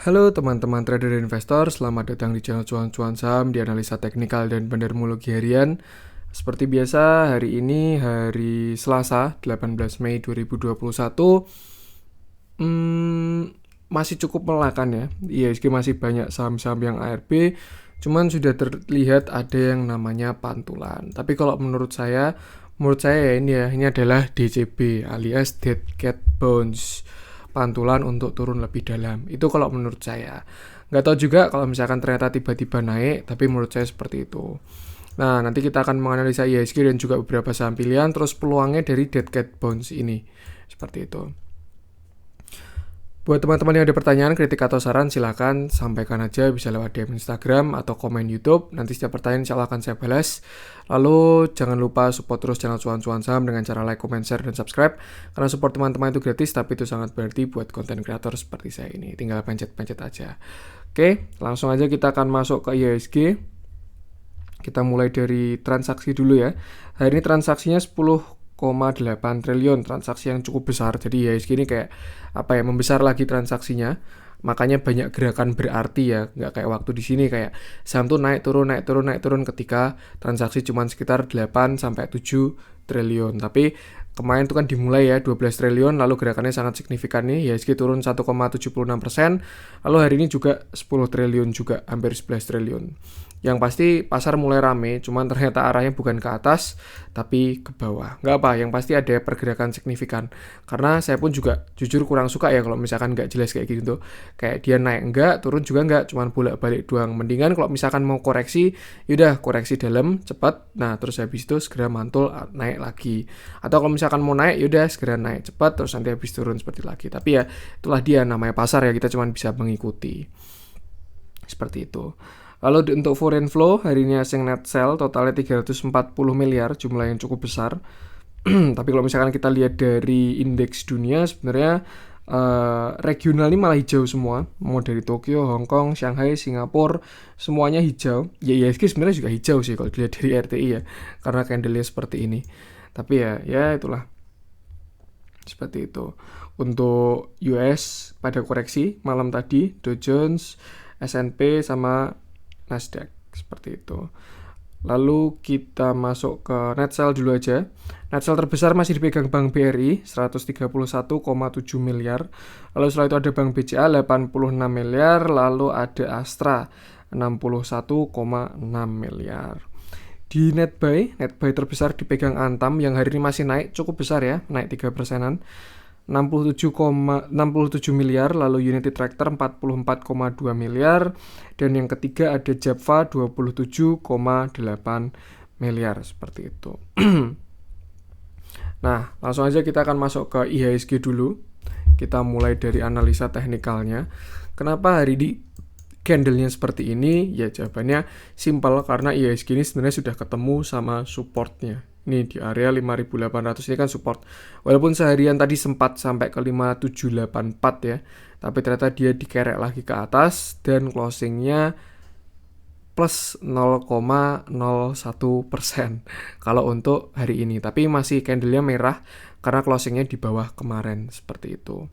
Halo teman-teman trader dan investor, selamat datang di channel Cuan-Cuan Saham di analisa teknikal dan pendermologi harian. Seperti biasa, hari ini hari Selasa, 18 Mei 2021, masih cukup melakan ya. IHSG masih banyak saham-saham yang ARB, cuman sudah terlihat ada yang namanya pantulan. Tapi kalau menurut saya ya ini adalah DCB alias Dead Cat Bounce, pantulan untuk turun lebih dalam. Itu kalau menurut saya. Nggak tahu juga kalau misalkan ternyata tiba-tiba naik, tapi menurut saya seperti itu. Nah, nanti kita akan menganalisa IHSG dan juga beberapa saham pilihan, terus peluangnya dari Dead Cat Bounce ini. Seperti itu. Buat teman-teman yang ada pertanyaan, kritik atau saran, silakan sampaikan aja, bisa lewat DM Instagram atau komen YouTube. Nanti setiap pertanyaan insya Allah akan saya balas. Lalu jangan lupa support terus channel Cuan-Cuan Saham dengan cara like, comment, share, dan subscribe. Karena support teman-teman itu gratis, tapi itu sangat berarti buat konten kreator seperti saya ini. Tinggal pencet-pencet aja. Oke, langsung aja kita akan masuk ke IHSG. Kita mulai dari transaksi dulu ya. Hari ini transaksinya 10,8 triliun, transaksi yang cukup besar. Jadi IHSG ini kayak membesar lagi transaksinya. Makanya banyak gerakan berarti ya, nggak kayak waktu di sini kayak saham tuh naik turun ketika transaksi cuma sekitar 8 sampai 7 triliun. Tapi kemarin itu kan dimulai ya 12 triliun, lalu gerakannya sangat signifikan nih, IHSG turun 1,76%, lalu hari ini juga 10 triliun juga, hampir 11 triliun. Yang pasti pasar mulai rame, cuman ternyata arahnya bukan ke atas, tapi ke bawah. Nggak apa, yang pasti ada pergerakan signifikan. Karena saya pun juga jujur kurang suka ya kalau misalkan nggak jelas kayak gitu. Kayak dia naik enggak, turun juga enggak, cuman bolak-balik doang. Mendingan kalau misalkan mau koreksi, yaudah koreksi dalam, cepat, nah terus habis itu segera mantul naik lagi. Atau kalau misalkan mau naik, yaudah segera naik cepat, terus nanti habis turun seperti lagi. Tapi ya itulah dia namanya pasar ya, kita cuman bisa mengikuti. Seperti itu. Lalu untuk foreign flow, hari ini asing net sell totalnya 340 miliar, jumlah yang cukup besar. Tapi kalau misalkan kita lihat dari indeks dunia, sebenarnya regional ini malah hijau semua. Mau dari Tokyo, Hong Kong, Shanghai, Singapura, semuanya hijau. Ya IHSG sebenarnya juga hijau sih kalau dilihat dari RTI ya, karena candle-nya seperti ini. Tapi ya itulah. Seperti itu. Untuk US pada koreksi malam tadi, Dow Jones, S&P sama Nasdaq, seperti itu. Lalu kita masuk ke net sell dulu aja. Net sell terbesar masih dipegang Bank BRI 131,7 miliar. Lalu setelah itu ada Bank BCA 86 miliar, lalu ada Astra 61,6 miliar. Di net buy terbesar dipegang Antam yang hari ini masih naik cukup besar ya, naik 3%-an. 67 miliar, lalu Unity Tractor 44,2 miliar, dan yang ketiga ada Java 27,8 miliar, seperti itu. Nah, langsung aja kita akan masuk ke IHSG dulu. Kita mulai dari analisa teknikalnya. Kenapa hari ini candle-nya seperti ini? Ya jawabannya simpel, karena IHSG ini sebenarnya sudah ketemu sama supportnya. Ini di area 5.800 ini kan support. Walaupun seharian tadi sempat sampai ke 5.784 ya, tapi ternyata dia dikerek lagi ke atas dan closingnya plus 0,01% kalau untuk hari ini. Tapi masih candle-nya merah karena closingnya di bawah kemarin, seperti itu.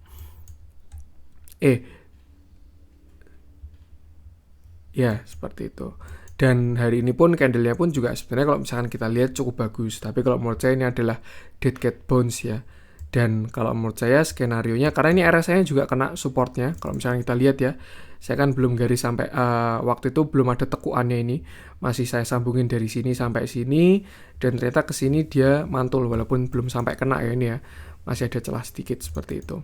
Ya, seperti itu. Dan hari ini pun candle-nya pun juga sebenarnya kalau misalkan kita lihat cukup bagus. Tapi kalau menurut saya ini adalah dead cat bounce ya. Dan kalau menurut saya skenario-nya, karena ini RSI-nya juga kena supportnya. Kalau misalkan kita lihat ya, saya kan belum garis sampai waktu itu belum ada tekuannya ini. Masih saya sambungin dari sini sampai sini. Dan ternyata ke sini dia mantul walaupun belum sampai kena ya ini ya. Masih ada celah sedikit seperti itu.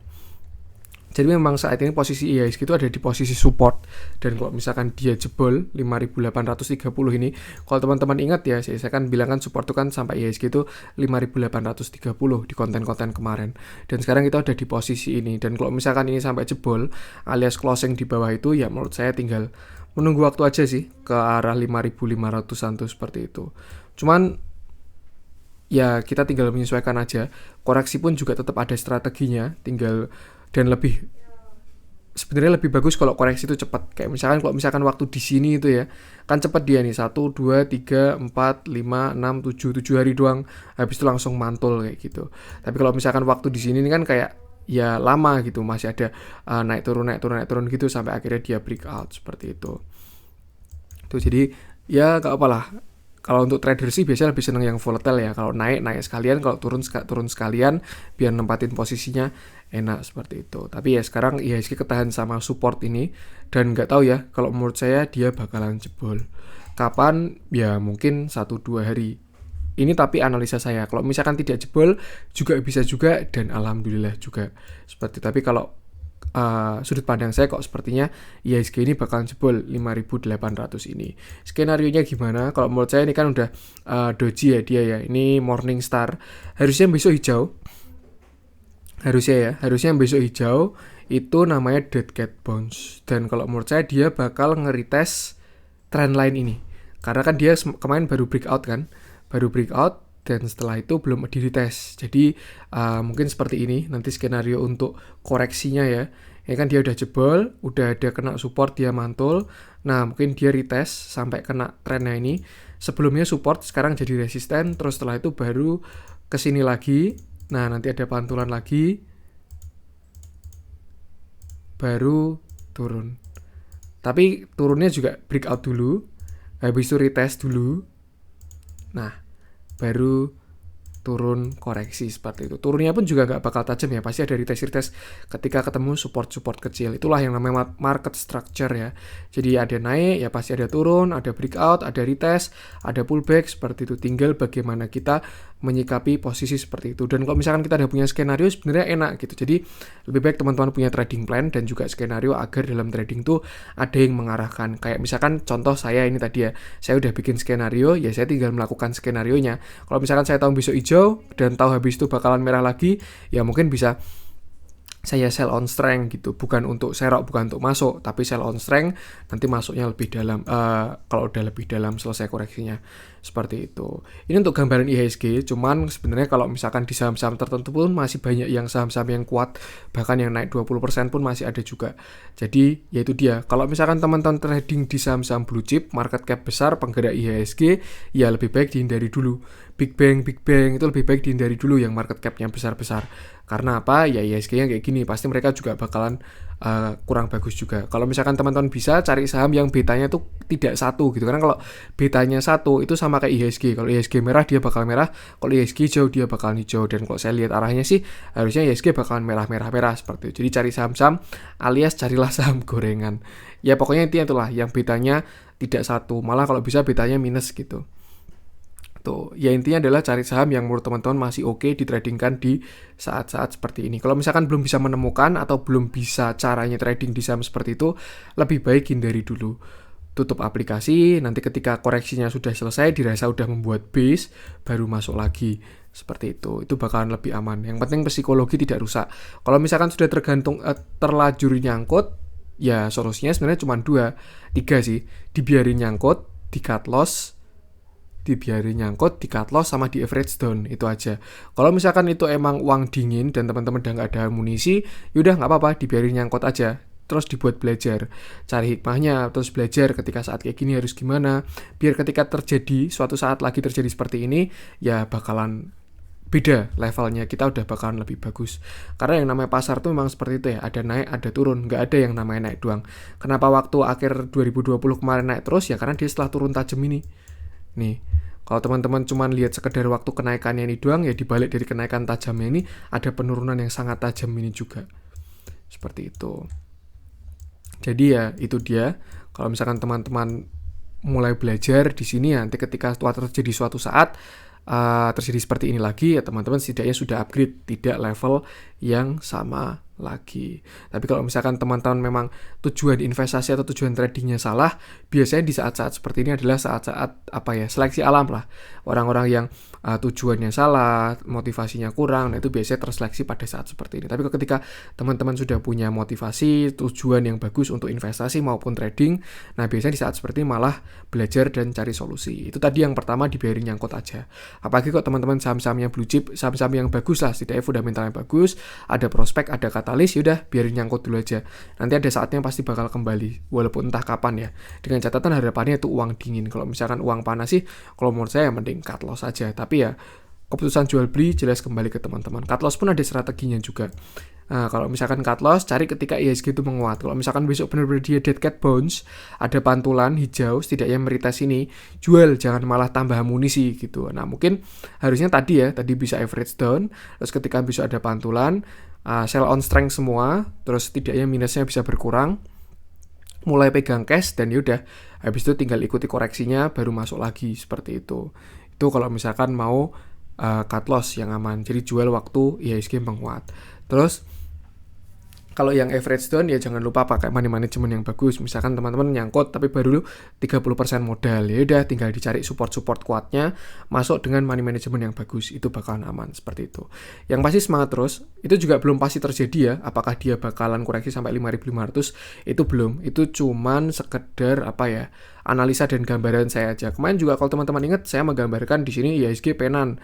Jadi memang saat ini posisi IHSG itu ada di posisi support. Dan kalau misalkan dia jebol 5.830 ini, kalau teman-teman ingat ya, saya kan bilang kan support itu kan sampai IHSG itu 5.830 di konten-konten kemarin. Dan sekarang kita udah di posisi ini. Dan kalau misalkan ini sampai jebol alias closing di bawah itu, ya menurut saya tinggal menunggu waktu aja sih ke arah 5.500-an tuh, seperti itu. Cuman ya kita tinggal menyesuaikan aja. Koreksi pun juga tetap ada strateginya, tinggal dan sebenarnya lebih bagus kalau koreksi itu cepat. Kayak kalau misalkan waktu di sini itu ya, kan cepat dia nih 1 2 3 4 5 6 7 hari doang, habis itu langsung mantul kayak gitu. Tapi kalau misalkan waktu di sini ini kan kayak ya lama gitu, masih ada naik turun gitu sampai akhirnya dia breakout seperti itu. Tuh jadi ya gak apalah. Kalau untuk trader sih biasanya lebih seneng yang volatile ya. Kalau naik sekalian, kalau turun sekalian, biar nempatin posisinya enak seperti itu. Tapi ya sekarang IHSG ketahan sama support ini, dan nggak tahu ya. Kalau menurut saya dia bakalan jebol. Kapan? Ya mungkin 1-2 hari. Ini tapi analisa saya. Kalau misalkan tidak jebol juga bisa juga, dan alhamdulillah juga. Seperti tapi kalau sudut pandang saya kok sepertinya IHSG ini bakalan jebol 5.800 ini. Skenarionya gimana? Kalau menurut saya ini kan udah doji ya dia ya. Ini Morningstar. Harusnya besok hijau. Harusnya besok hijau. Itu namanya dead cat bounce. Dan kalau menurut saya dia bakal nge-retest trendline ini. Karena kan dia kemarin baru breakout kan. Dan setelah itu belum di-retest. Jadi mungkin seperti ini nanti skenario untuk koreksinya ya. Ya kan dia udah jebol, udah ada kena support, dia mantul. Nah mungkin dia retest sampai kena trennya ini. Sebelumnya support, sekarang jadi resisten. Terus setelah itu baru kesini lagi. Nah nanti ada pantulan lagi, baru turun. Tapi turunnya juga breakout dulu, habis itu retest dulu. Nah baru turun koreksi seperti itu. Turunnya pun juga nggak bakal tajam ya, pasti ada retest ketika ketemu support kecil. Itulah yang namanya market structure ya. Jadi ada naik ya pasti ada turun, ada breakout, ada retest, ada pullback seperti itu. Tinggal bagaimana kita menyikapi posisi seperti itu. Dan kalau misalkan kita ada punya skenario sebenarnya enak gitu. Jadi lebih baik teman-teman punya trading plan dan juga skenario agar dalam trading tuh ada yang mengarahkan. Kayak misalkan contoh saya ini tadi ya, saya udah bikin skenario, ya saya tinggal melakukan skenarionya. Kalau misalkan saya tahu besok hijau dan tahu habis itu bakalan merah lagi, ya mungkin bisa saya sell on strength gitu, bukan untuk serok, bukan untuk masuk, tapi sell on strength, nanti masuknya lebih dalam, kalau udah lebih dalam selesai koreksinya, seperti itu. Ini untuk gambaran IHSG, cuman sebenarnya kalau misalkan di saham-saham tertentu pun masih banyak yang saham-saham yang kuat, bahkan yang naik 20% pun masih ada juga. Jadi yaitu dia, kalau misalkan teman-teman trading di saham-saham blue chip, market cap besar, penggerak IHSG, ya lebih baik dihindari dulu. Big Bang itu lebih baik dihindari dulu yang market cap-nya besar-besar. Karena apa? Ya IHSG-nya kayak gini, pasti mereka juga bakalan kurang bagus juga. Kalau misalkan teman-teman bisa cari saham yang betanya tuh tidak satu gitu. Karena kalau betanya satu itu sama kayak IHSG. Kalau IHSG merah dia bakal merah, kalau IHSG hijau dia bakalan hijau. Dan kalau saya lihat arahnya sih harusnya IHSG bakalan merah seperti itu. Jadi cari saham-saham alias carilah saham gorengan. Ya pokoknya intinya itulah yang betanya tidak satu. Malah kalau bisa betanya minus gitu. Tuh, ya intinya adalah cari saham yang menurut teman-teman masih oke ditradingkan di saat-saat seperti ini. Kalau misalkan belum bisa menemukan atau belum bisa caranya trading di saham seperti itu, lebih baik hindari dulu. Tutup aplikasi, nanti ketika koreksinya sudah selesai, dirasa udah membuat base, baru masuk lagi. Seperti itu bakalan lebih aman. Yang penting psikologi tidak rusak. Kalau misalkan sudah terlanjur nyangkut, ya solusinya sebenarnya cuma 2-3 sih. Dibiarin nyangkut, di cut loss, sama di average down, itu aja. Kalau misalkan itu emang uang dingin dan teman-teman udah nggak ada amunisi, yaudah nggak apa-apa, dibiarin nyangkut aja. Terus dibuat belajar, cari hikmahnya, terus belajar ketika saat kayak gini harus gimana, biar ketika suatu saat lagi terjadi seperti ini, ya bakalan beda levelnya, kita udah bakalan lebih bagus. Karena yang namanya pasar tuh memang seperti itu ya, ada naik, ada turun, nggak ada yang namanya naik doang. Kenapa waktu akhir 2020 kemarin naik terus? Ya karena dia setelah turun tajam ini. Nih, kalau teman-teman cuma lihat sekedar waktu kenaikannya ini doang, ya dibalik dari kenaikan tajamnya ini ada penurunan yang sangat tajam ini juga. Seperti itu. Jadi ya itu dia. Kalau misalkan teman-teman mulai belajar di sini, nanti ketika terjadi suatu saat terjadi seperti ini lagi, ya teman-teman setidaknya sudah upgrade, tidak level yang sama lagi. Tapi kalau misalkan teman-teman memang tujuan investasi atau tujuan tradingnya salah, biasanya di saat-saat seperti ini adalah saat-saat seleksi alam lah. Orang-orang yang tujuannya salah, motivasinya kurang, nah itu biasanya terseleksi pada saat seperti ini. Tapi ketika teman-teman sudah punya motivasi, tujuan yang bagus untuk investasi maupun trading, nah biasanya di saat seperti ini malah belajar dan cari solusi. Itu tadi yang pertama, dibiarin nyangkut aja. Apalagi kok teman-teman saham-sahamnya blue chip, saham-saham yang bagus lah, setidaknya fundamentalnya bagus, ada prospek, ada katalis, yaudah biarin nyangkut dulu aja. Nanti ada saatnya pasti bakal kembali, walaupun entah kapan ya. Dengan catatan harapannya itu uang dingin. Kalau misalkan uang panas sih, kalau menurut saya mending cut loss aja. Tapi ya keputusan jual beli jelas kembali ke teman-teman. Cut loss pun ada strateginya juga. Nah, kalau misalkan cut loss, cari ketika IHSG itu menguat. Kalau misalkan besok benar-benar dia dead cat bounce, ada pantulan hijau, setidaknya meretest ini, jual, jangan malah tambah amunisi gitu. Nah, mungkin harusnya tadi bisa average down, terus ketika besok ada pantulan, sell on strength semua, terus setidaknya minusnya bisa berkurang, mulai pegang cash, dan yaudah, habis itu tinggal ikuti koreksinya, baru masuk lagi, seperti itu. Itu kalau misalkan mau cut loss yang aman, jadi jual waktu IHSG menguat. Terus kalau yang average down ya jangan lupa pakai money management yang bagus. Misalkan teman-teman nyangkut tapi baru 30% modal, ya udah tinggal dicari support kuatnya, masuk dengan money management yang bagus, itu bakalan aman seperti itu. Yang pasti semangat terus. Itu juga belum pasti terjadi ya, apakah dia bakalan koreksi sampai 5.500, itu belum. Itu cuman sekedar analisa dan gambaran saya aja. Kemarin juga kalau teman-teman ingat, saya menggambarkan di sini IHSG penan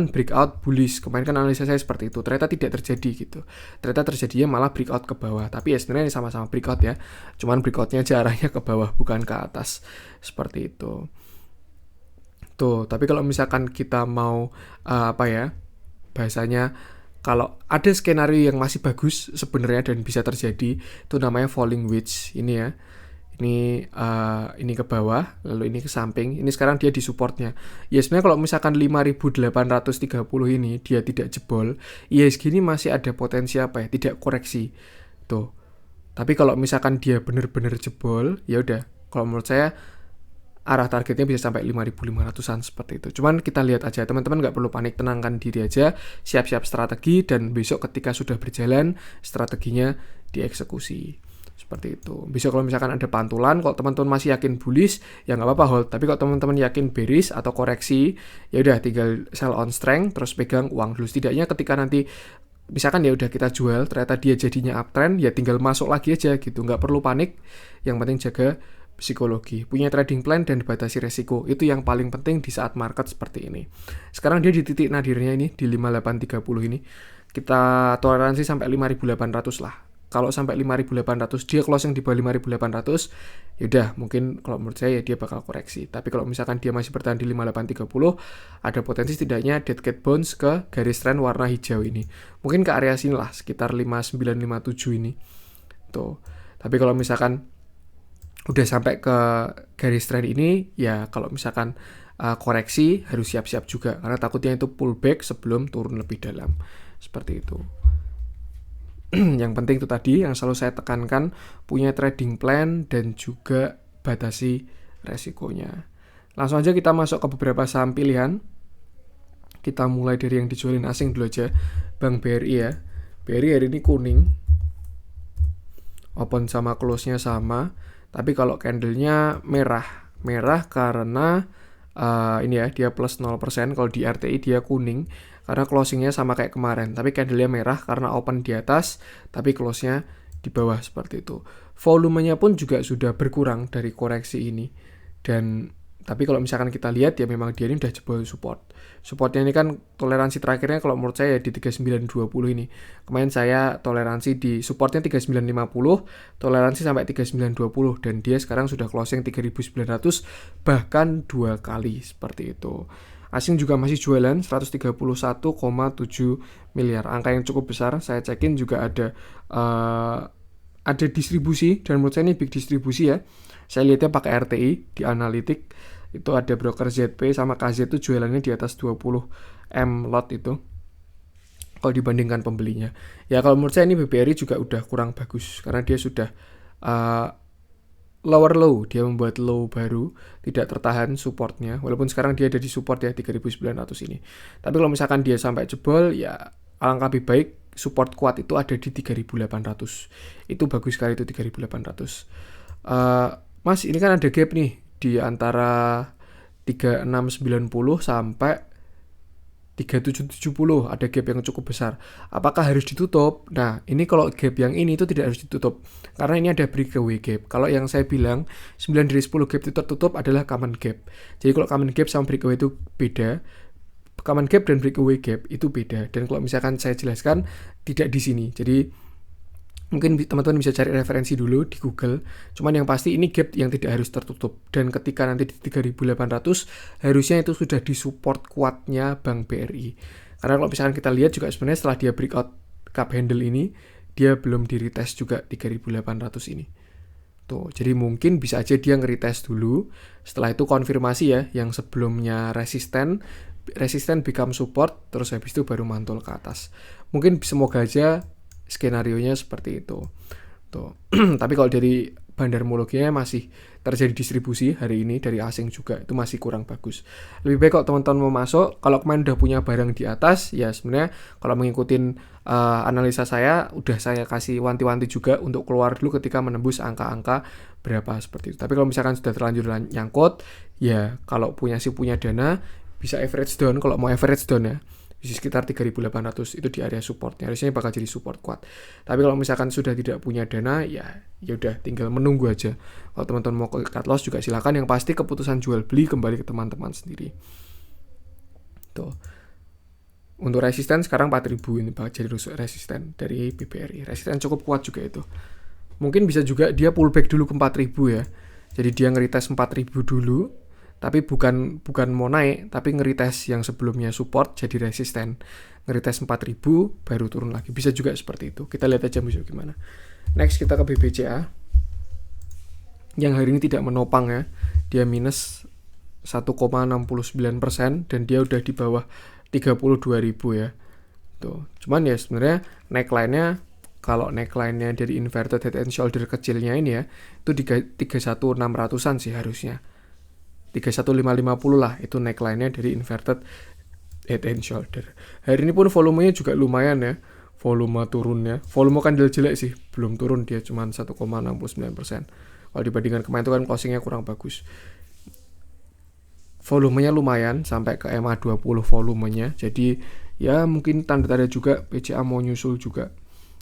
breakout bullish. Kemarin kan analisa saya seperti itu. Ternyata tidak terjadi gitu. Ternyata terjadinya malah breakout ke bawah. Tapi ya sebenarnya sama-sama breakout ya. Cuman breakoutnya arahnya ke bawah bukan ke atas. Seperti itu. Tuh, tapi kalau misalkan kita mau bahasanya, kalau ada skenario yang masih bagus sebenarnya dan bisa terjadi, itu namanya falling wedge ini ya. Ini ke bawah, lalu ini ke samping. Ini sekarang dia di supportnya. Ya sebenarnya kalau misalkan 5.830 ini dia tidak jebol, IHSG ini masih ada potensi tidak koreksi. Tuh. Tapi kalau misalkan dia benar-benar jebol, ya udah. Kalau menurut saya arah targetnya bisa sampai 5.500-an seperti itu. Cuman kita lihat aja, teman-teman nggak perlu panik, tenangkan diri aja, siap-siap strategi, dan besok ketika sudah berjalan, strateginya dieksekusi. Seperti itu. Besok kalau misalkan ada pantulan, kalau teman-teman masih yakin bullish, ya nggak apa-apa hold. Tapi kalau teman-teman yakin bearish atau koreksi, ya udah tinggal sell on strength, terus pegang uang dulu. Setidaknya ketika nanti misalkan ya udah kita jual, ternyata dia jadinya uptrend, ya tinggal masuk lagi aja gitu. Nggak perlu panik. Yang penting jaga psikologi, punya trading plan dan batasi resiko. Itu yang paling penting di saat market seperti ini. Sekarang dia di titik nadirnya ini di 5830 ini. Kita toleransi sampai 5.800 lah. Kalau sampai 5.800 dia closing di bawah 5.800, yaudah mungkin kalau menurut saya ya dia bakal koreksi. Tapi kalau misalkan dia masih bertahan di 5830, ada potensi setidaknya dead cat bounce ke garis trend warna hijau ini. Mungkin ke area sini lah, sekitar 5957 ini. Tuh. Tapi kalau misalkan udah sampai ke garis trend ini, ya kalau misalkan koreksi harus siap-siap juga, karena takutnya itu pullback sebelum turun lebih dalam. Seperti itu. Yang penting itu tadi yang selalu saya tekankan, punya trading plan dan juga batasi resikonya. Langsung aja kita masuk ke beberapa saham pilihan. Kita mulai dari yang dijualin asing dulu aja. Bank BRI ya. BRI hari ini kuning. Open sama close-nya sama. Tapi kalau candle-nya merah. Merah karena ini ya, dia plus 0%. Kalau di RTI dia kuning karena closingnya sama kayak kemarin, tapi candle-nya merah karena open di atas, tapi close-nya di bawah seperti itu. Volumenya pun juga sudah berkurang dari koreksi ini. Tapi kalau misalkan kita lihat ya memang dia ini udah jebol support. Supportnya ini kan toleransi terakhirnya kalau menurut saya di 3920 ini. Kemarin saya toleransi di supportnya 3950, toleransi sampai 3920, dan dia sekarang sudah closing 3900 bahkan 2 kali seperti itu. Asing juga masih jualan 131,7 miliar. Angka yang cukup besar. Saya cekin juga ada distribusi, dan menurut saya ini big distribusi ya. Saya lihatnya pakai RTI di analitik. Itu ada broker ZP sama KZ itu jualannya di atas 20 M lot itu. Kalau dibandingkan pembelinya. Ya kalau menurut saya ini BBRI juga udah kurang bagus. Karena dia sudah lower low, dia membuat low baru, tidak tertahan supportnya, walaupun sekarang dia ada di support ya 3.900 ini. Tapi kalau misalkan dia sampai jebol, ya alangkah lebih baik support kuat itu ada di 3.800. Itu bagus sekali itu 3.800. Mas, ini kan ada gap nih di antara 3690 sampai 3770, ada gap yang cukup besar. Apakah harus ditutup? Nah, ini kalau gap yang ini itu tidak harus ditutup, karena ini ada breakaway gap. Kalau yang saya bilang 9 dari 10 gap itu tertutup adalah common gap. Jadi kalau common gap sama breakaway itu beda. Common gap dan breakaway gap itu beda. Dan kalau misalkan saya jelaskan tidak di sini. Jadi Mungkin teman-teman bisa cari referensi dulu di Google. Cuman yang pasti ini gap yang tidak harus tertutup. Dan ketika nanti di 3.800 harusnya itu sudah disupport kuatnya Bank BRI. Karena kalau misalkan kita lihat juga sebenarnya setelah dia breakout cup handle ini, dia belum di retest juga 3.800 ini. Tuh, jadi mungkin bisa aja dia nge-retest dulu. Setelah itu konfirmasi ya, yang sebelumnya resisten become support, terus habis itu baru mantul ke atas. Mungkin semoga aja skenarionya seperti itu. Tuh. Tapi kalau dari bandarmologinya masih terjadi distribusi hari ini dari asing juga, itu masih kurang bagus. Lebih baik kalau teman-teman mau masuk, kalau kemarin udah punya barang di atas, ya sebenarnya kalau mengikuti analisa saya, udah saya kasih wanti-wanti juga untuk keluar dulu ketika menembus angka-angka berapa seperti itu. Tapi kalau misalkan sudah terlanjur nyangkut, ya kalau punya dana, bisa average down. Kalau mau average down ya, di sekitar 3.800 itu di area supportnya, harusnya bakal jadi support kuat. Tapi kalau misalkan sudah tidak punya dana, ya udah tinggal menunggu aja. Kalau teman-teman mau cut loss juga silakan, yang pasti keputusan jual beli kembali ke teman-teman sendiri. Tuh. Untuk resisten sekarang 4.000 ini bakal jadi resisten dari BBRI. Resisten cukup kuat juga itu. Mungkin bisa juga dia pullback dulu ke 4.000 ya. Jadi dia ngeritest 4.000 dulu, tapi bukan mau naik, tapi ngeritest yang sebelumnya support jadi resisten, ngeritest 4.000 baru turun lagi, bisa juga seperti itu. Kita lihat aja besok gimana. Next kita ke BBCA yang hari ini tidak menopang ya, dia minus 1,69% dan dia udah di bawah 32.000 ya. Tuh, cuman ya sebenarnya neckline-nya, kalau neckline-nya dari inverted head and shoulder kecilnya ini ya, itu 31.600-an sih harusnya. 31.550 lah itu neckline-nya dari inverted head and shoulder. Hari ini pun volumenya juga lumayan ya. Volume turunnya. Volume kan jelek sih, belum turun, dia cuma 1,69%. Kalau dibandingkan kemarin itu kan closingnya kurang bagus. Volumenya lumayan sampai ke MA20 volumenya. Jadi ya mungkin tanda-tanda juga BCA mau nyusul juga.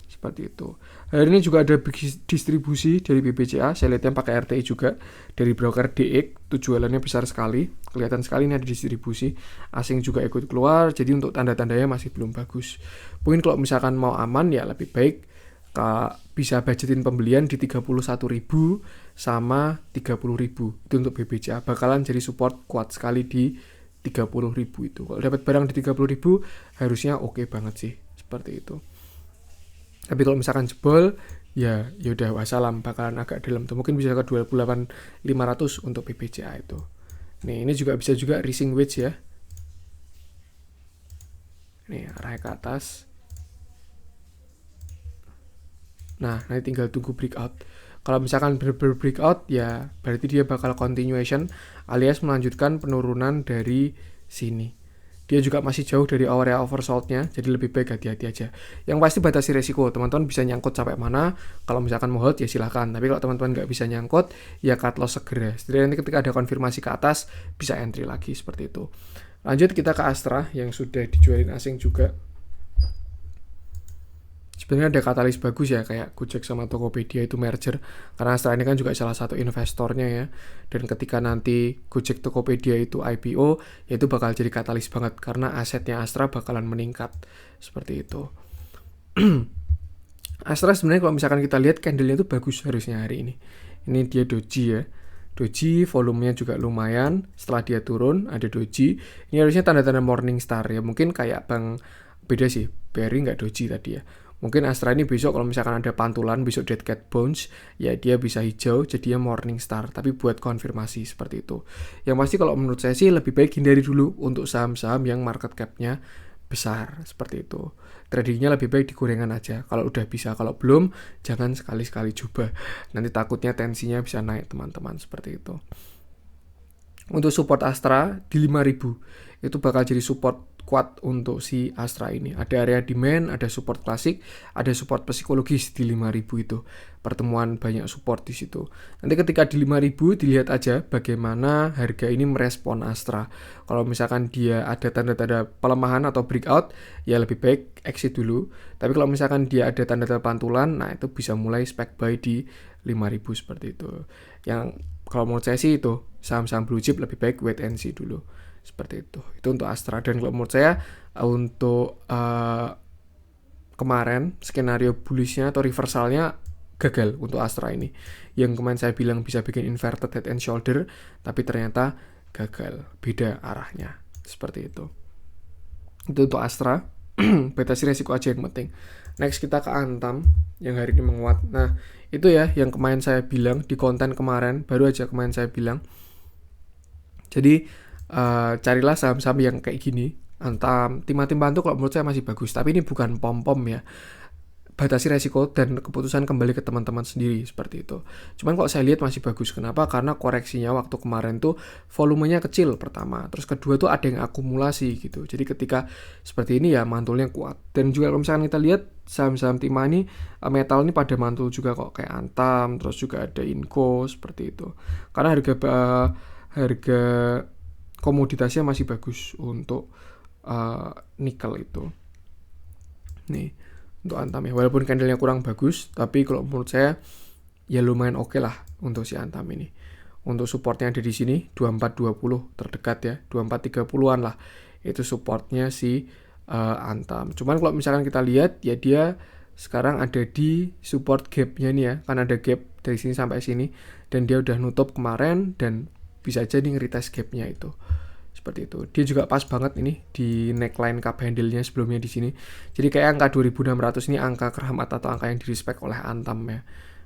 Seperti itu. Hari ini juga ada distribusi dari BBCA. Saya lihatnya pakai RTI juga dari broker DX. Itu jualannya besar sekali. Kelihatan sekali ini ada distribusi. Asing juga ikut keluar. Jadi untuk tanda-tandanya masih belum bagus. Mungkin kalau misalkan mau aman ya lebih baik bisa budgetin pembelian di 31.000 sama 30.000. Itu untuk BBCA. Bakalan jadi support kuat sekali di 30.000 itu. Kalau dapat barang di 30.000 harusnya oke banget sih. Seperti itu. Tapi kalau misalkan jebol, ya udah wassalam, bakalan agak dalam tuh. Mungkin bisa ke 28.500 untuk BBCA itu. Nih, ini juga bisa juga rising wedge ya. Nih, arahnya ke atas. Nah, nanti tinggal tunggu breakout. Kalau misalkan breakout, ya berarti dia bakal continuation alias melanjutkan penurunan dari sini. Dia juga masih jauh dari area oversold-nya, jadi lebih baik hati-hati aja. Yang pasti batasi resiko, teman-teman bisa nyangkut sampai mana. Kalau misalkan mau hold ya silahkan, tapi kalau teman-teman nggak bisa nyangkut, ya cut loss segera. Jadi nanti ketika ada konfirmasi ke atas, bisa entry lagi seperti itu. Lanjut kita ke Astra yang sudah dijualin asing juga. Sebenarnya ada katalis bagus ya, kayak Gojek sama Tokopedia itu merger, karena Astra ini kan juga salah satu investornya ya. Dan ketika nanti Gojek Tokopedia itu IPO, ya itu bakal jadi katalis banget karena asetnya Astra bakalan meningkat seperti itu. Astra sebenarnya kalau misalkan kita lihat candle-nya itu bagus harusnya hari ini. Ini dia doji ya. Doji volumenya juga lumayan. Setelah dia turun ada doji. Ini harusnya tanda-tanda morning star ya. Mungkin kayak beda sih. BRI nggak doji tadi ya. Mungkin Astra ini besok kalau misalkan ada pantulan, besok dead cat bounce, ya dia bisa hijau, jadinya morning star. Tapi buat konfirmasi seperti itu. Yang pasti kalau menurut saya sih lebih baik hindari dulu untuk saham-saham yang market cap-nya besar seperti itu. Tradingnya lebih baik di gorengan aja. Kalau udah bisa, kalau belum jangan sekali-sekali coba. Nanti takutnya tensinya bisa naik teman-teman seperti itu. Untuk support Astra di 5.000 itu bakal jadi support kuat untuk si Astra ini. Ada area demand, ada support klasik, ada support psikologis di 5.000 itu. Pertemuan banyak support di situ. Nanti ketika di 5.000 dilihat aja bagaimana harga ini merespon Astra. Kalau misalkan dia ada tanda-tanda pelemahan atau breakout, ya lebih baik exit dulu. Tapi kalau misalkan dia ada tanda-tanda pantulan, nah itu bisa mulai spec buy di 5.000 seperti itu. Yang kalau menurut saya sih itu saham-saham blue chip lebih baik wait and see dulu. Seperti itu untuk Astra. Dan kalau menurut saya untuk kemarin skenario bullishnya atau reversalnya gagal untuk Astra ini. Yang kemarin saya bilang bisa bikin inverted head and shoulder, tapi ternyata gagal, beda arahnya. Seperti itu. Itu untuk Astra. Batasi resiko aja yang penting. Next kita ke Antam yang hari ini menguat. Nah, itu ya yang kemarin saya bilang di konten kemarin, baru aja kemarin saya bilang. Jadi carilah saham-saham yang kayak gini. Antam, Tim Bantu kalau menurut saya masih bagus, tapi ini bukan pom-pom ya. Batasi resiko dan keputusan kembali ke teman-teman sendiri seperti itu. Cuman kalau saya lihat masih bagus. Kenapa? Karena koreksinya waktu kemarin tuh volumenya kecil pertama. Terus kedua tuh ada yang akumulasi gitu. Jadi ketika seperti ini ya mantulnya kuat. Dan juga kalau misalkan kita lihat saham-saham timah ini, metal ini pada mantul juga kok, kayak Antam, terus juga ada Inco seperti itu. Karena harga komoditasnya masih bagus untuk nikel itu. Nih untuk Antam ya, walaupun candlenya kurang bagus, tapi kalau menurut saya ya lumayan oke lah untuk si Antam ini. Untuk supportnya ada di sini 2420 terdekat ya, 2430-an lah itu supportnya si Antam. Cuman kalau misalkan kita lihat ya dia sekarang ada di support gapnya nih ya, kan ada gap dari sini sampai sini dan dia udah nutup kemarin dan bisa jadi nge-retest gapnya itu. Seperti itu. Dia juga pas banget ini di neckline cup handle-nya sebelumnya di sini. Jadi kayak angka 2600 ini angka keramat atau angka yang di-respect oleh Antam ya.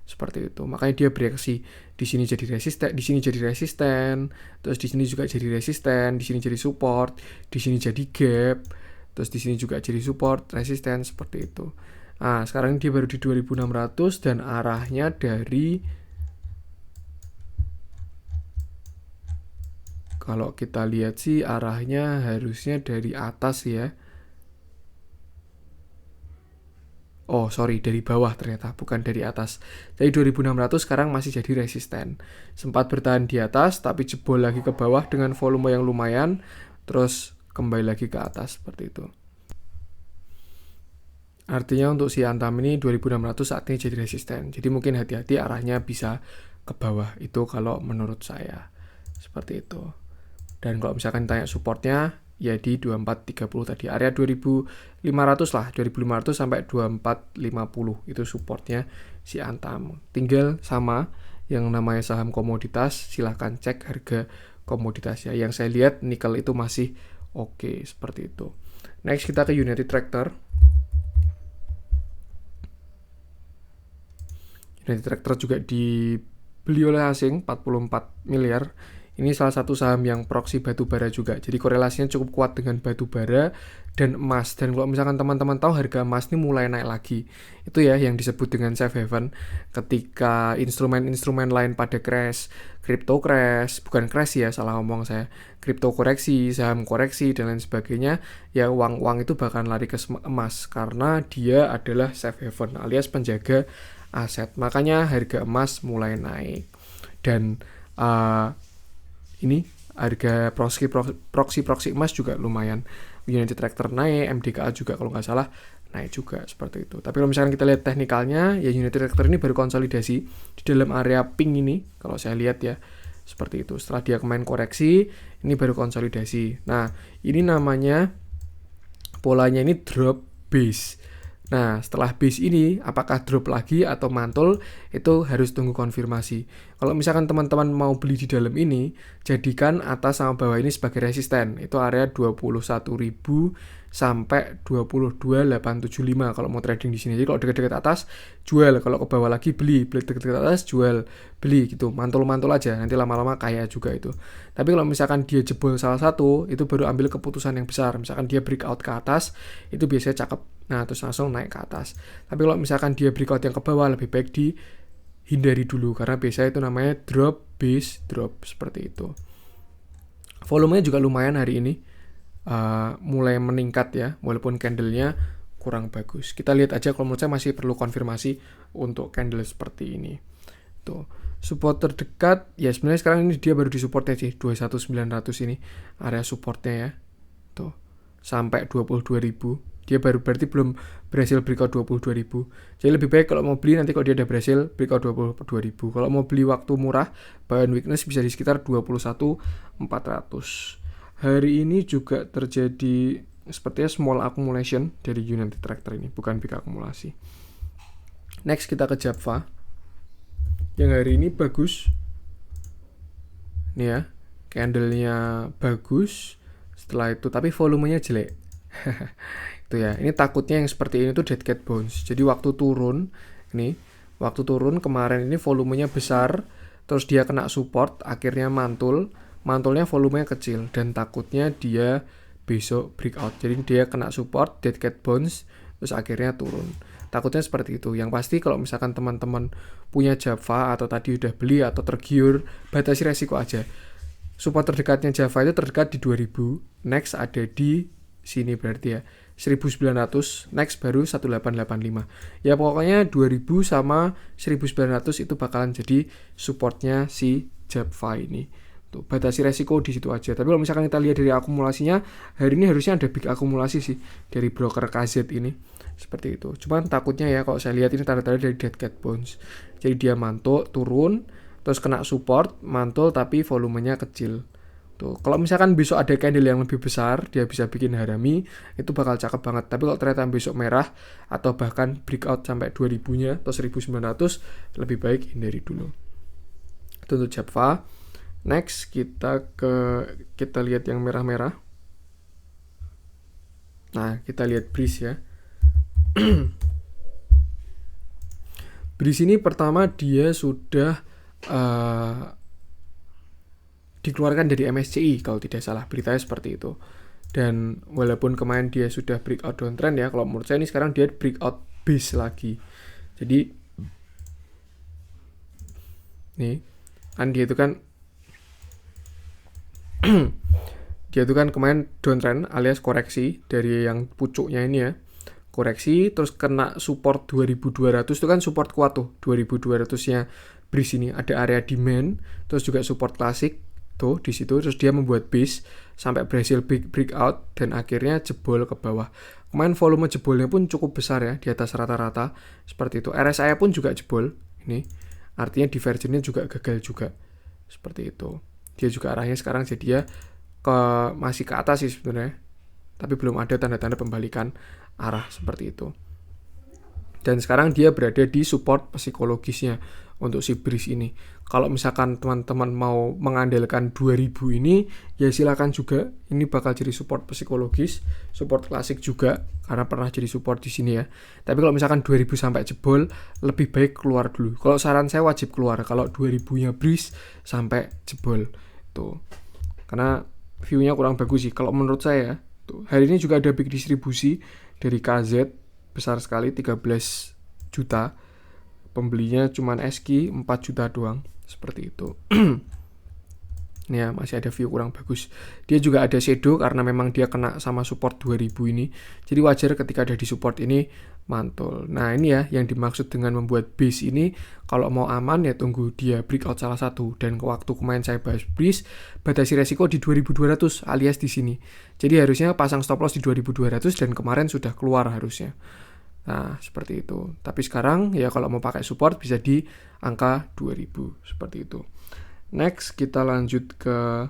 Seperti itu. Makanya dia bereaksi di sini jadi resisten, di sini jadi resisten, terus di sini juga jadi resisten, di sini jadi support, di sini jadi gap, terus di sini juga jadi support, resisten seperti itu. Nah, sekarang dia baru di 2600 dan arahnya dari, kalau kita lihat sih arahnya harusnya dari atas ya. Oh sorry, dari bawah ternyata, bukan dari atas. Jadi 2600 sekarang masih jadi resisten. Sempat bertahan di atas, tapi jebol lagi ke bawah dengan volume yang lumayan, terus kembali lagi ke atas, seperti itu. Artinya untuk si Antam ini 2600 saat ini jadi resisten. Jadi mungkin hati-hati arahnya bisa ke bawah, itu kalau menurut saya. Seperti itu. Dan kalau misalkan tanya supportnya, ya di 2430 tadi. Area 2500 lah, 2500 sampai 2450 itu supportnya si Antam. Tinggal sama yang namanya saham komoditas, silahkan cek harga komoditasnya. Yang saya lihat nikel itu masih oke, seperti itu. Next kita ke United Tractor. United Tractor juga dibeli oleh asing 44 miliar. Ini salah satu saham yang proksi batubara juga. Jadi korelasinya cukup kuat dengan batubara dan emas. Dan kalau misalkan teman-teman tahu harga emas ini mulai naik lagi. Itu ya yang disebut dengan safe haven. Ketika instrumen-instrumen lain pada crash, crypto crash, bukan crash ya, salah ngomong saya. Crypto koreksi, saham koreksi dan lain sebagainya, ya uang-uang itu bakal lari ke emas karena dia adalah safe haven alias penjaga aset. Makanya harga emas mulai naik. Dan ini harga proksi emas juga lumayan. United Tractor naik, MDKA juga kalau nggak salah naik juga seperti itu. Tapi kalau misalkan kita lihat teknikalnya, ya United Tractor ini baru konsolidasi di dalam area pink ini. Kalau saya lihat ya seperti itu. Setelah dia kemarin koreksi, ini baru konsolidasi. Nah, ini namanya polanya ini drop base. Nah, setelah base ini, apakah drop lagi atau mantul, itu harus tunggu konfirmasi. Kalau misalkan teman-teman mau beli di dalam ini, jadikan atas sama bawah ini sebagai resisten. Itu area 21.000 sampai 22.875 kalau mau trading di sini. Jadi kalau dekat-dekat atas, jual. Kalau ke bawah lagi, beli. Dekat-dekat atas, jual. Beli gitu. Mantul-mantul aja. Nanti lama-lama kaya juga itu. Tapi kalau misalkan dia jebol salah satu, itu baru ambil keputusan yang besar. Misalkan dia breakout ke atas, itu biasanya cakep. Nah, terus langsung naik ke atas. Tapi kalau misalkan dia breakout yang ke bawah, lebih baik dihindari dulu. Karena biasanya itu namanya drop, base, drop. Seperti itu. Volumenya juga lumayan hari ini. Mulai meningkat ya. Walaupun candlenya kurang bagus. Kita lihat aja, kalau menurut saya masih perlu konfirmasi untuk candle seperti ini. Tuh. Support terdekat, ya sebenarnya sekarang ini dia baru di supportnya sih. 21.900 ini. Area supportnya ya. Tuh. Sampai 22.000. Dia baru berarti belum berhasil breakout 22.000. Jadi lebih baik kalau mau beli nanti kalau dia udah berhasil breakout 22.000. Kalau mau beli waktu murah, buy and weakness bisa di sekitar 21.400. Hari ini juga terjadi sepertinya small accumulation dari United Tractor ini, bukan big akumulasi. Next kita ke Java yang hari ini bagus nih ya, candlenya bagus. Setelah itu tapi volumenya jelek. Itu ya, ini takutnya yang seperti ini tuh dead cat bounce. Jadi waktu turun kemarin ini volumenya besar, terus dia kena support, akhirnya mantulnya volumenya kecil, dan takutnya dia besok breakout. Jadi dia kena support, dead cat bounce, terus akhirnya turun. Takutnya seperti itu. Yang pasti kalau misalkan teman-teman punya Java atau tadi udah beli atau tergiur, batasi resiko aja. Support terdekatnya Java itu terdekat di 2000, next ada di sini berarti ya 1900, next baru 1885. Ya pokoknya 2000 sama 1900 itu bakalan jadi supportnya si Java ini. Tuh, batasi resiko di situ aja. Tapi kalau misalkan kita lihat dari akumulasinya, hari ini harusnya ada big akumulasi sih dari broker KZ ini. Seperti itu. Cuman takutnya ya kalau saya lihat ini tanda-tanda dari dead cat bounce. Jadi dia mantul, turun, terus kena support, mantul tapi volumenya kecil. Tuh, kalau misalkan besok ada candle yang lebih besar, dia bisa bikin harami, itu bakal cakep banget. Tapi kalau ternyata besok merah atau bahkan breakout sampai 2000-nya atau 1900, lebih baik hindari dulu. Itu untuk Java. Next kita lihat yang merah-merah. Nah, kita lihat Breeze ya. Breeze ini pertama dia sudah dikeluarkan dari MSCI kalau tidak salah, beritanya seperti itu. Dan walaupun kemarin dia sudah breakout downtrend ya, kalau menurut saya ini sekarang dia breakout base lagi. Jadi nih kan dia itu kan kemarin downtrend alias koreksi dari yang pucuknya ini ya. Koreksi terus kena support 2200, itu kan support kuat tuh 2200-nya Breeze ini, ada area demand, terus juga support klasik tuh di situ, terus dia membuat base sampai berhasil breakout dan akhirnya jebol ke bawah. Kemarin volume jebolnya pun cukup besar ya, di atas rata-rata seperti itu. RSI pun juga jebol ini, artinya divergennya juga gagal juga seperti itu. Dia juga arahnya sekarang jadi ya masih ke atas sih sebenarnya, tapi belum ada tanda-tanda pembalikan arah seperti itu. Dan sekarang dia berada di support psikologisnya untuk si Breeze ini. Kalau misalkan teman-teman mau mengandalkan 2000 ini, ya silakan juga. Ini bakal jadi support psikologis, support klasik juga karena pernah jadi support di sini ya. Tapi kalau misalkan 2000 sampai jebol, lebih baik keluar dulu. Kalau saran saya wajib keluar kalau 2000-nya Breeze sampai jebol tuh. Karena view-nya kurang bagus sih kalau menurut saya. Tuh, hari ini juga ada big distribusi dari KZ besar sekali 13 juta. Pembelinya cuman SQ 4 juta doang, seperti itu. Nih ya, masih ada view kurang bagus. Dia juga ada shadow karena memang dia kena sama support 2000 ini. Jadi wajar ketika ada di support ini mantul. Nah, ini ya yang dimaksud dengan membuat base ini. Kalau mau aman ya tunggu dia breakout salah satu. Dan waktu kemarin saya bahas Breeze, batasi resiko di 2200 alias di sini. Jadi harusnya pasang stop loss di 2200 dan kemarin sudah keluar harusnya. Nah, seperti itu. Tapi sekarang ya kalau mau pakai support bisa di angka 2000 seperti itu. Next kita lanjut ke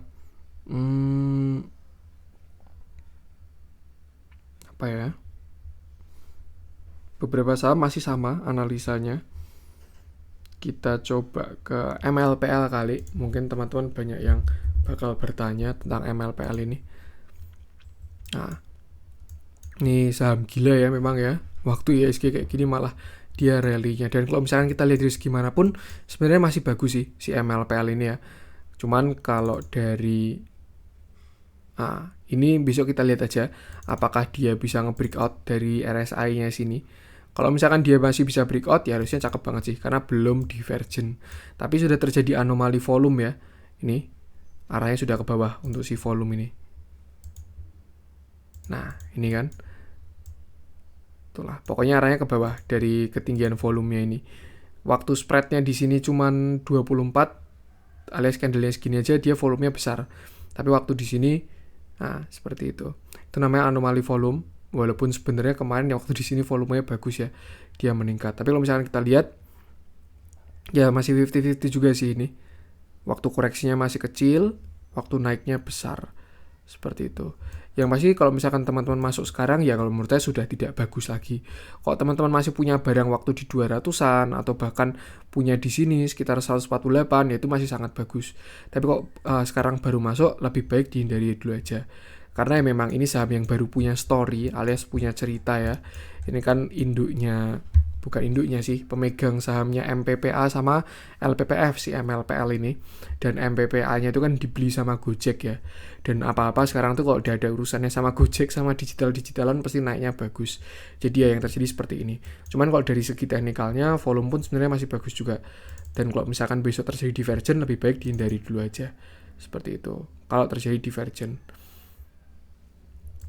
apa ya? Beberapa saham masih sama analisanya. Kita coba ke MLPL kali. Mungkin teman-teman banyak yang bakal bertanya tentang MLPL ini. Nah, ini saham gila ya memang ya. Waktu IHSG kayak gini malah dia rally-nya. Dan kalau misalkan kita lihat dari segimana pun sebenarnya masih bagus sih si MLPL ini ya. Cuman kalau dari ini besok kita lihat aja apakah dia bisa nge-breakout dari RSI-nya sini. Kalau misalkan dia masih bisa breakout ya harusnya cakep banget sih karena belum divergen. Tapi sudah terjadi anomali volume ya. Ini arahnya sudah ke bawah untuk si volume ini. Nah, ini kan. Itulah, pokoknya arahnya ke bawah dari ketinggian volumenya ini. Waktu spreadnya di sini cuman 24 alias candlenya segini aja dia volumenya besar. Tapi waktu di sini seperti itu. Itu namanya anomali volume. Walaupun sebenarnya kemarin waktu di sini volumenya bagus ya. Dia meningkat. Tapi kalau misalkan kita lihat ya masih 50-50 juga sih ini. Waktu koreksinya masih kecil, waktu naiknya besar. Seperti itu. Yang pasti kalau misalkan teman-teman masuk sekarang ya kalau menurut saya sudah tidak bagus lagi. Kalau teman-teman masih punya barang waktu di 200-an atau bahkan punya di sini sekitar 148 ya itu masih sangat bagus. Tapi kok sekarang baru masuk lebih baik dihindari dulu aja. Karena ya memang ini saham yang baru punya story alias punya cerita ya. Ini kan bukan induknya sih, pemegang sahamnya MPPA sama LPPF si MLPL ini. Dan MPPA-nya itu kan dibeli sama Gojek ya. Dan apa-apa sekarang tuh kalau udah ada urusannya sama Gojek sama digital-digitalan pasti naiknya bagus. Jadi ya yang terjadi seperti ini. Cuman kalau dari segi teknikalnya volume pun sebenarnya masih bagus juga. Dan kalau misalkan besok terjadi divergen lebih baik dihindari dulu aja. Seperti itu. Kalau terjadi divergen.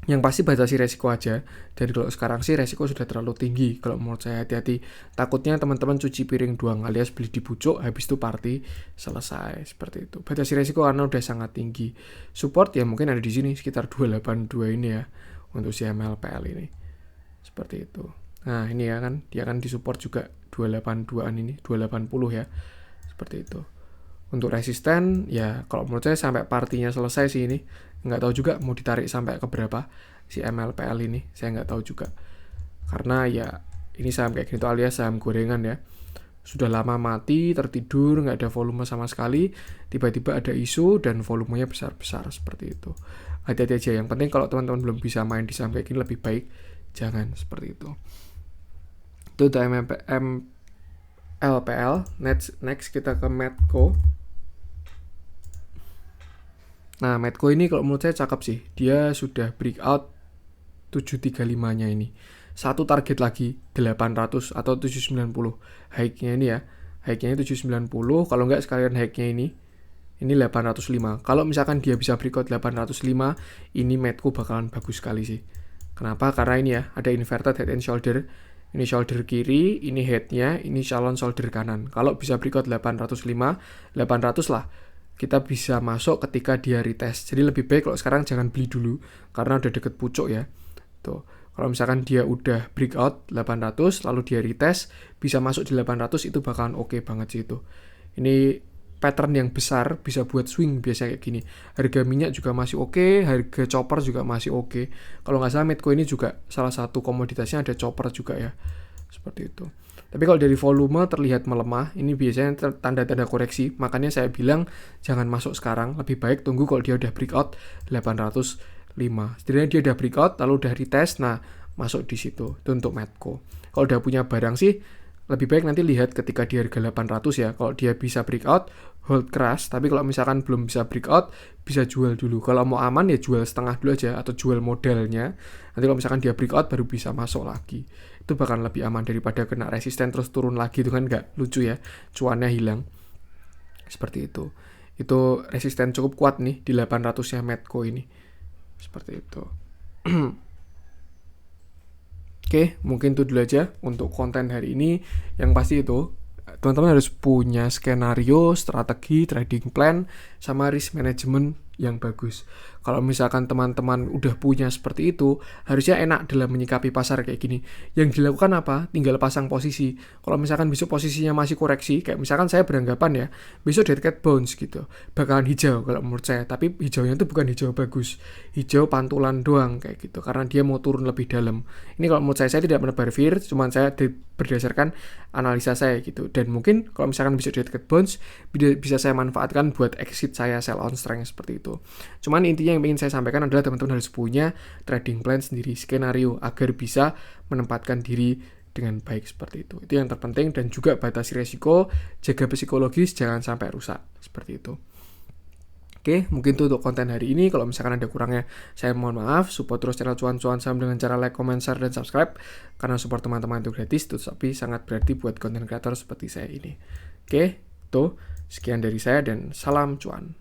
Yang pasti batasi resiko aja. Dari kalau sekarang sih resiko sudah terlalu tinggi. Kalau menurut saya hati-hati. Takutnya teman-teman cuci piring doang alias beli di pucuk, habis itu party selesai seperti itu. Batasi resiko karena udah sangat tinggi. Support ya mungkin ada di sini sekitar 282 ini ya untuk si MLPL ini. Seperti itu. Nah, ini ya kan dia kan disupport juga 282-an ini, 280 ya. Seperti itu. Untuk resisten, ya kalau menurut saya sampai partinya selesai sih ini. Nggak tahu juga mau ditarik sampai ke berapa si MLPL ini. Saya nggak tahu juga. Karena ya ini saham kayak gitu alias saham gorengan ya. Sudah lama mati, tertidur, nggak ada volume sama sekali. Tiba-tiba ada isu dan volumenya besar-besar seperti itu. Hati-hati aja. Yang penting kalau teman-teman belum bisa main di saham kayak gini lebih baik jangan seperti itu. Itu udah MLPL. Next kita ke Medco. Nah, Medco ini kalau menurut saya cakep sih. Dia sudah breakout 735-nya ini. Satu target lagi 800 atau 790. High-nya ini ya. High-nya 790. Kalau nggak sekalian high-nya ini 805. Kalau misalkan dia bisa breakout 805, ini Medco bakalan bagus sekali sih. Kenapa? Karena ini ya, ada inverted head and shoulder. Ini shoulder kiri, ini head-nya, ini calon shoulder kanan. Kalau bisa breakout 805, 800 lah. Kita bisa masuk ketika dia retest. Jadi lebih baik kalau sekarang jangan beli dulu karena udah deket pucuk ya. Tuh. Kalau misalkan dia udah breakout 800 lalu dia retest bisa masuk di 800 itu bakalan oke banget sih itu. Ini pattern yang besar bisa buat swing biasa kayak gini. Harga minyak juga masih oke, harga chopper juga masih oke. Kalau nggak salah Medco ini juga salah satu komoditasnya ada chopper juga ya. Seperti itu. Tapi kalau dari volume terlihat melemah, ini biasanya tanda-tanda koreksi. Makanya saya bilang jangan masuk sekarang. Lebih baik tunggu kalau dia udah breakout 805. Setidaknya dia udah breakout, lalu udah retest, nah masuk di situ. Itu untuk Medco. Kalau udah punya barang sih, lebih baik nanti lihat ketika di harga 800 ya. Kalau dia bisa breakout, hold keras. Tapi kalau misalkan belum bisa breakout, bisa jual dulu. Kalau mau aman ya jual setengah dulu aja atau jual modalnya. Nanti kalau misalkan dia breakout baru bisa masuk lagi. Itu bakal lebih aman daripada kena resisten terus turun lagi. Itu kan nggak lucu ya. Cuannya hilang. Seperti itu. Itu resisten cukup kuat nih di 800-nya Medco ini. Seperti itu. Oke, mungkin itu dulu aja untuk konten hari ini. Yang pasti itu, teman-teman harus punya skenario, strategi, trading plan, sama risk management yang bagus. Kalau misalkan teman-teman udah punya seperti itu, harusnya enak dalam menyikapi pasar kayak gini. Yang dilakukan apa? Tinggal pasang posisi. Kalau misalkan besok posisinya masih koreksi, kayak misalkan saya beranggapan ya, besok dead cat bounce gitu. Bakalan hijau kalau menurut saya, tapi hijaunya itu bukan hijau bagus. Hijau pantulan doang kayak gitu, karena dia mau turun lebih dalam. Ini kalau menurut saya tidak menebar fear, cuman saya berdasarkan analisa saya gitu. Dan mungkin kalau misalkan besok dead cat bounce, bisa saya manfaatkan buat exit saya sell on strength seperti itu. Cuman intinya yang ingin saya sampaikan adalah teman-teman harus punya trading plan sendiri, skenario agar bisa menempatkan diri dengan baik seperti itu. Itu yang terpenting dan juga batasi resiko, jaga psikologis, jangan sampai rusak seperti itu. Oke, mungkin itu untuk konten hari ini. Kalau misalkan ada kurangnya, saya mohon maaf. Support terus channel Cuan-Cuan Saham dengan cara like, comment, share, dan subscribe. Karena support teman-teman itu gratis, tapi sangat berarti buat konten kreator seperti saya ini. Oke, itu sekian dari saya dan salam cuan.